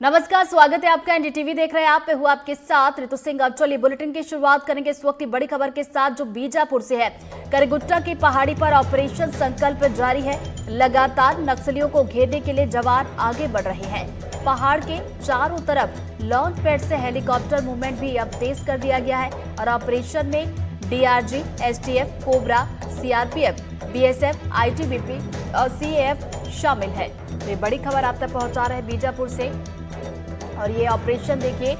नमस्कार, स्वागत है आपका। एनडीटीवी देख रहे हैं आप। हूँ आपके साथ ऋतु सिंह। अब चलिए बुलेटिन की शुरुआत करेंगे इस वक्त की बड़ी खबर के साथ, जो बीजापुर से है। करगुट्टा की पहाड़ी पर ऑपरेशन संकल्प जारी है। लगातार नक्सलियों को घेरने के लिए जवान आगे बढ़ रहे हैं। पहाड़ के चारों तरफ लॉन्च पैड से हेलीकॉप्टर मूवमेंट भी अब तेज कर दिया गया है और ऑपरेशन में DRG, STF, cobra, CRPF, BSF, ITBP और सीएएफ शामिल है। ये बड़ी खबर आप तक पहुंचा रहे हैं बीजापुर से। और ये ऑपरेशन देखिए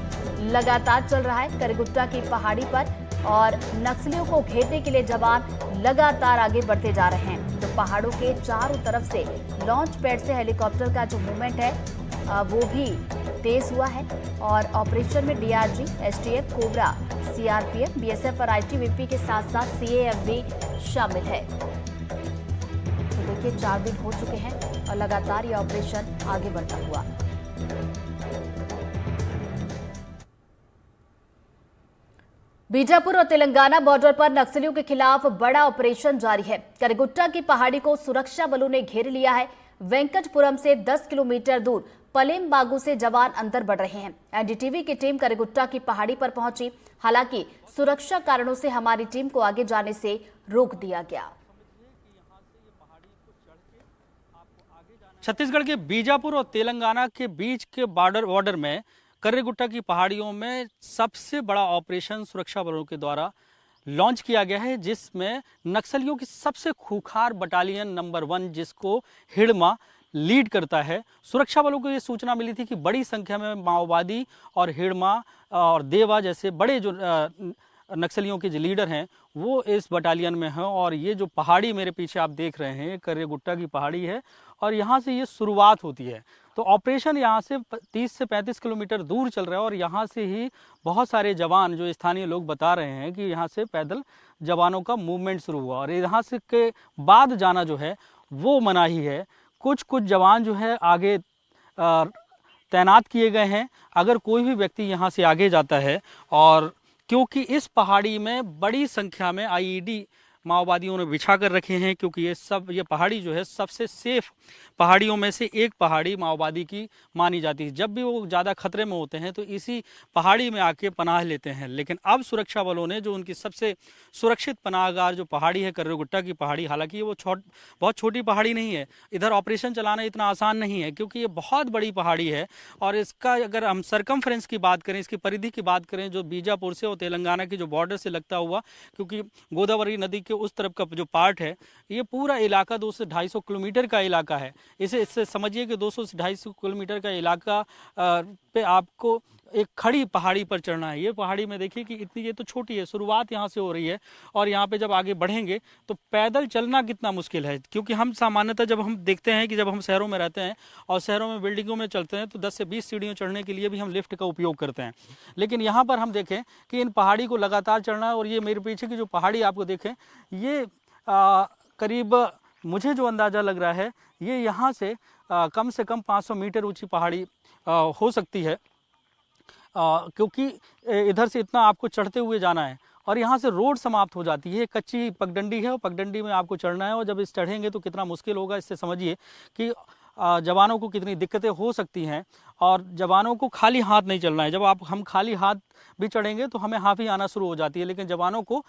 लगातार चल रहा है करगुट्टा की पहाड़ी पर और नक्सलियों को घेरने के लिए जवान लगातार आगे बढ़ते जा रहे हैं। तो पहाड़ों के चारों तरफ से लॉन्च पैड से हेलीकॉप्टर का जो मूवमेंट है वो भी तेज हुआ है और ऑपरेशन में DRG, STF, cobra, CRPF, BSF और आईटीबीपी के साथ साथ सीएएफ भी शामिल है। तो देखिए 4 दिन हो चुके हैं और लगातार ये ऑपरेशन आगे बढ़ता हुआ। बीजापुर और तेलंगाना बॉर्डर पर नक्सलियों के खिलाफ बड़ा ऑपरेशन जारी है। करगुट्टा की पहाड़ी को सुरक्षा बलों ने घेर लिया है। वेंकटपुरम से 10 किलोमीटर दूर पलेम बागू से जवान अंदर बढ़ रहे हैं। एनडीटीवी की टीम करगुट्टा की पहाड़ी पर पहुंची, हालांकि सुरक्षा कारणों से हमारी टीम को आगे जाने से रोक दिया गया। छत्तीसगढ़ के बीजापुर और तेलंगाना के बीच के बॉर्डर में करगुट्टा की पहाड़ियों में सबसे बड़ा ऑपरेशन सुरक्षा बलों के द्वारा लॉन्च किया गया है, जिसमें नक्सलियों की सबसे खूंखार बटालियन नंबर 1, जिसको हिड़मा लीड करता है। सुरक्षा बलों को ये सूचना मिली थी कि बड़ी संख्या में माओवादी और हिड़मा और देवा जैसे बड़े जो नक्सलियों के जो लीडर हैं वो इस बटालियन में हैं। और ये जो पहाड़ी मेरे पीछे आप देख रहे हैं, करगुट्टा की पहाड़ी है और यहाँ से ये शुरुआत होती है। तो ऑपरेशन यहाँ से 30 से 35 किलोमीटर दूर चल रहा है और यहाँ से ही बहुत सारे जवान, जो स्थानीय लोग बता रहे हैं कि यहाँ से पैदल जवानों का मूवमेंट शुरू हुआ और यहाँ से के बाद जाना जो है वो मनाही है। कुछ जवान जो है आगे तैनात किए गए हैं। अगर कोई भी व्यक्ति यहाँ से आगे जाता है, और क्योंकि इस पहाड़ी में बड़ी संख्या में आईईडी माओवादियों ने बिछा कर रखे हैं, क्योंकि ये पहाड़ी जो है सबसे सेफ पहाड़ियों में से एक पहाड़ी माओवादी की मानी जाती है। जब भी वो ज़्यादा खतरे में होते हैं तो इसी पहाड़ी में आके पनाह लेते हैं। लेकिन अब सुरक्षा बलों ने जो उनकी सबसे सुरक्षित पनाहगार जो पहाड़ी है करगुट्टा की पहाड़ी, हालांकि वो बहुत छोटी पहाड़ी नहीं है, इधर ऑपरेशन चलाना इतना आसान नहीं है क्योंकि ये बहुत बड़ी पहाड़ी है। और इसका अगर हम सरकमफ्रेंस की बात करें, इसकी परिधि की बात करें, जो बीजापुर से और तेलंगाना की जो बॉर्डर से लगता हुआ, क्योंकि गोदावरी नदी के उस तरफ का जो पार्ट है, ये पूरा इलाका 200 से 250 किलोमीटर का इलाका है। इससे समझिए कि 200 से 250 किलोमीटर का इलाका पे आपको एक खड़ी पहाड़ी पर चढ़ना है। ये पहाड़ी में देखिए कि इतनी, ये तो छोटी है, शुरुआत यहाँ से हो रही है और यहाँ पे जब आगे बढ़ेंगे तो पैदल चलना कितना मुश्किल है। क्योंकि हम सामान्यतः जब हम देखते हैं कि जब हम शहरों में रहते हैं और शहरों में बिल्डिंगों में चलते हैं तो 10 से 20 सीढ़ियों चढ़ने के लिए भी हम लिफ्ट का उपयोग करते हैं। लेकिन यहाँ पर हम देखें कि इन पहाड़ी को लगातार चढ़ना है। और ये मेरे पीछे की जो पहाड़ी आपको देखें, ये करीब, मुझे जो अंदाज़ा लग रहा है, ये यहाँ से कम 500 मीटर ऊंची पहाड़ी हो सकती है, क्योंकि इधर से इतना आपको चढ़ते हुए जाना है और यहाँ से रोड समाप्त हो जाती है। कच्ची पगडंडी है और पगडंडी में आपको चढ़ना है और जब इस चढ़ेंगे तो कितना मुश्किल होगा। इससे समझिए कि जवानों को कितनी दिक्कतें हो सकती हैं। और जवानों को खाली हाथ नहीं चलना है। जब हम खाली हाथ भी चढ़ेंगे तो हमें हाफी आना शुरू हो जाती है, लेकिन जवानों को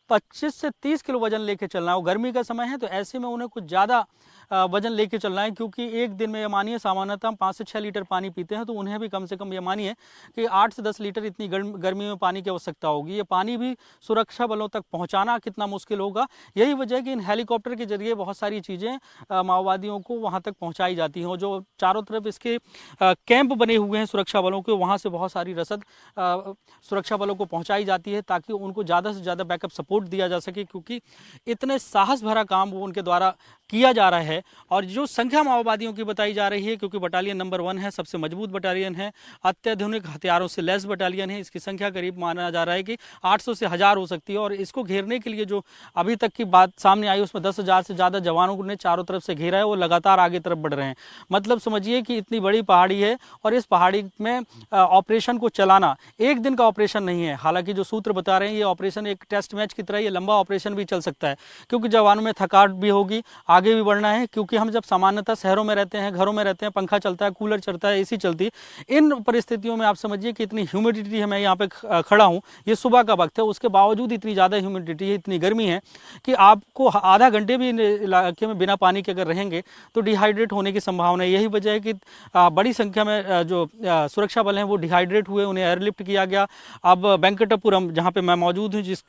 25 से 30 किलो वजन लेके चलना है। गर्मी का समय है तो ऐसे में उन्हें कुछ ज़्यादा वजन लेके चलना है, क्योंकि एक दिन में ये मानिए सामान्यतः हम 5 से 6 लीटर पानी पीते हैं, तो उन्हें भी कम से कम ये मानिए कि 8 से 10 लीटर इतनी गर्मी में पानी की आवश्यकता होगी। ये पानी भी सुरक्षा बलों तक पहुंचाना कितना मुश्किल होगा। यही वजह है कि इन हेलीकॉप्टर के जरिए बहुत सारी चीज़ें माओवादियों को वहाँ तक पहुँचाई जाती हैं। जो चारों तरफ इसके कैंप बने हुए हैं सुरक्षा बलों के, वहाँ से बहुत सारी रसद सुरक्षा बलों को पहुँचाई जाती है ताकि उनको ज़्यादा से ज़्यादा बैकअप सपोर्ट दिया जा सके, क्योंकि इतने साहस भरा काम वो उनके द्वारा किया जा रहा है। और जो संख्या माओवादियों की बताई जा रही है, क्योंकि बटालियन नंबर 1 है, सबसे मजबूत बटालियन है, अत्याधुनिक हथियारों से लैस बटालियन है, इसकी संख्या करीब माना जा रहा है कि 800 से 1000 हो सकती है। और इसको घेरने के लिए जो अभी तक की बात सामने आई, उसमें 10,000 से ज़्यादा जवानों ने चारों तरफ से घेरा है, वो लगातार आगे तरफ बढ़ रहे हैं। मतलब समझिए कि इतनी बड़ी पहाड़ी है और इस पहाड़ी में ऑपरेशन को चलाना एक दिन का ऑपरेशन नहीं है। हालांकि जो सूत्र बता रहे हैं, ये ऑपरेशन एक टेस्ट मैच की तरह, ये लंबा ऑपरेशन भी चल सकता है, क्योंकि जवानों में थकावट भी होगी, आगे भी बढ़ना है, क्योंकि हम जब सामान्यतः शहरों में रहते हैं, घरों में रहते हैं, पंखा चलता है, कूलर चलता है, एसी चलती है। इन परिस्थितियों में आप समझिए कि इतनी ह्यूमिडिटी है, मैं यहाँ पे खड़ा हूँ, ये सुबह का वक्त है, उसके बावजूद इतनी ज़्यादा ह्यूमिडिटी है, इतनी गर्मी है कि आपको आधा घंटे भी इलाके में बिना पानी के अगर रहेंगे तो डिहाइड्रेट होने की संभावना है। यही वजह है कि बड़ी संख्या में जो सुरक्षा बल हैं वो डिहाइड्रेट हुए, उन्हें एयरलिफ्ट किया गया। अब वेंकटपुरम जहाँ पे मैं मौजूद हूँ, जिस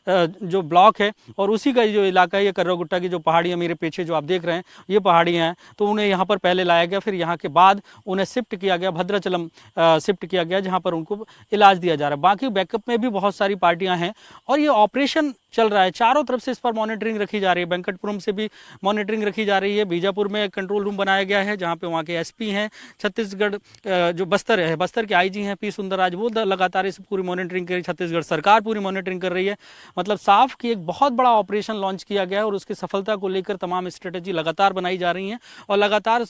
जो ब्लॉक है और उसी का जो इलाका है, ये कर्रागुट्टा की जो पहाड़ियाँ मेरे पीछे जो आप देख रहे हैं ये पहाड़ियाँ हैं, तो उन्हें यहाँ पर पहले लाया गया, फिर यहाँ के बाद उन्हें शिफ्ट किया गया, भद्राचलम शिफ्ट किया गया, जहाँ पर उनको इलाज दिया जा रहा है। बाकी बैकअप में भी बहुत सारी पार्टियाँ हैं और ये ऑपरेशन चल रहा है। चारों तरफ से इस पर मॉनिटरिंग रखी जा रही है। वेंकटपुरम से भी मॉनिटरिंग रखी जा रही है। बीजापुर में कंट्रोल रूम बनाया गया है जहाँ पे वहाँ के एसपी हैं। छत्तीसगढ़ जो बस्तर है, बस्तर के आईजी हैं पी सुंदरराज, वो लगातार इस पूरी मॉनिटरिंग कर रही है। छत्तीसगढ़ सरकार पूरी मॉनिटरिंग कर रही है। मतलब साफ कि एक बहुत बड़ा ऑपरेशन लॉन्च किया गया है और उसकी सफलता को लेकर तमाम स्ट्रेटेजी लगातार बनाई जा रही हैं और लगातार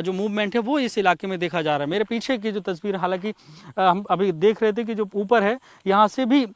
जो मूवमेंट है वो इस इलाके में देखा जा रहा है। मेरे पीछे की जो तस्वीर, हालांकि हम अभी देख रहे थे कि जो ऊपर है यहाँ से भी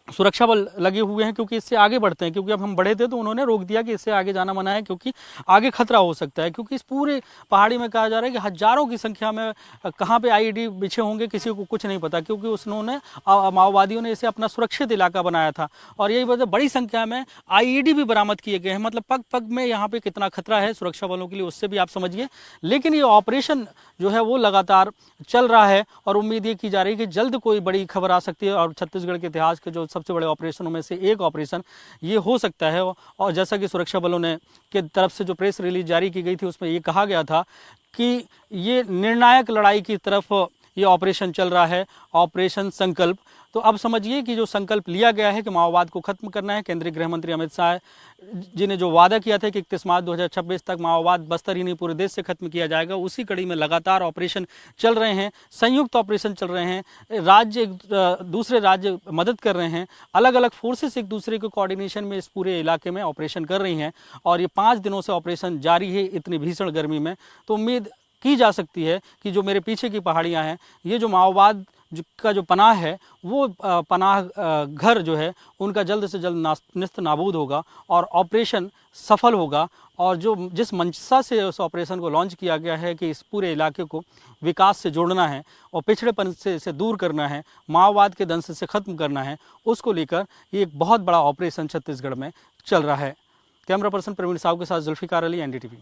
सुरक्षा बल लगे हुए हैं, क्योंकि इससे आगे बढ़ते हैं, क्योंकि अब हम बढ़े थे तो उन्होंने रोक दिया कि इससे आगे जाना मना है, क्योंकि आगे खतरा हो सकता है। क्योंकि इस पूरे पहाड़ी में कहा जा रहा है कि हजारों की संख्या में कहाँ पे आईईडी बिछे होंगे किसी को कुछ नहीं पता, क्योंकि उन्होंने माओवादियों ने इसे अपना सुरक्षित इलाका बनाया था और यही वजह बड़ी संख्या में आईईडी भी बरामद किए गए हैं। मतलब पग पग में यहाँ पे कितना खतरा है सुरक्षा बलों के लिए, उससे भी आप समझिए। लेकिन ये ऑपरेशन जो है वो लगातार चल रहा है और उम्मीद ये की जा रही है कि जल्द कोई बड़ी खबर आ सकती है और छत्तीसगढ़ के इतिहास के जो सबसे बड़े ऑपरेशनों में से एक ऑपरेशन ये हो सकता है। और जैसा कि सुरक्षा बलों ने के तरफ से जो प्रेस रिलीज जारी की गई थी उसमें ये कहा गया था कि ये निर्णायक लड़ाई की तरफ ये ऑपरेशन चल रहा है, ऑपरेशन संकल्प। तो अब समझिए कि जो संकल्प लिया गया है कि माओवाद को खत्म करना है। केंद्रीय गृह मंत्री अमित शाह जी ने जो वादा किया था कि 31 मार्च 2026 तक माओवाद बस्तर ही नहीं पूरे देश से खत्म किया जाएगा, उसी कड़ी में लगातार ऑपरेशन चल रहे हैं, संयुक्त ऑपरेशन चल रहे हैं। राज्य दूसरे राज्य मदद कर रहे हैं, अलग अलग फोर्सेस एक दूसरे के कोऑर्डिनेशन में इस पूरे इलाके में ऑपरेशन कर रही हैं और ये 5 दिनों से ऑपरेशन जारी है इतनी भीषण गर्मी में। तो उम्मीद की जा सकती है कि जो मेरे पीछे की पहाड़ियाँ हैं, ये जो माओवाद का जो पनाह है वो पनाह घर जो है उनका जल्द से जल्द निस्त नाबूद होगा और ऑपरेशन सफल होगा। और जो जिस मंशा से उस ऑपरेशन को लॉन्च किया गया है कि इस पूरे इलाके को विकास से जोड़ना है और पिछड़ेपन से इसे दूर करना है, माओवाद के दंश से ख़त्म करना है, उसको लेकर ये एक बहुत बड़ा ऑपरेशन छत्तीसगढ़ में चल रहा है। कैमरा पर्सन प्रवीण साहू के साथ जुल्फिकार अली, एनडीटीवी।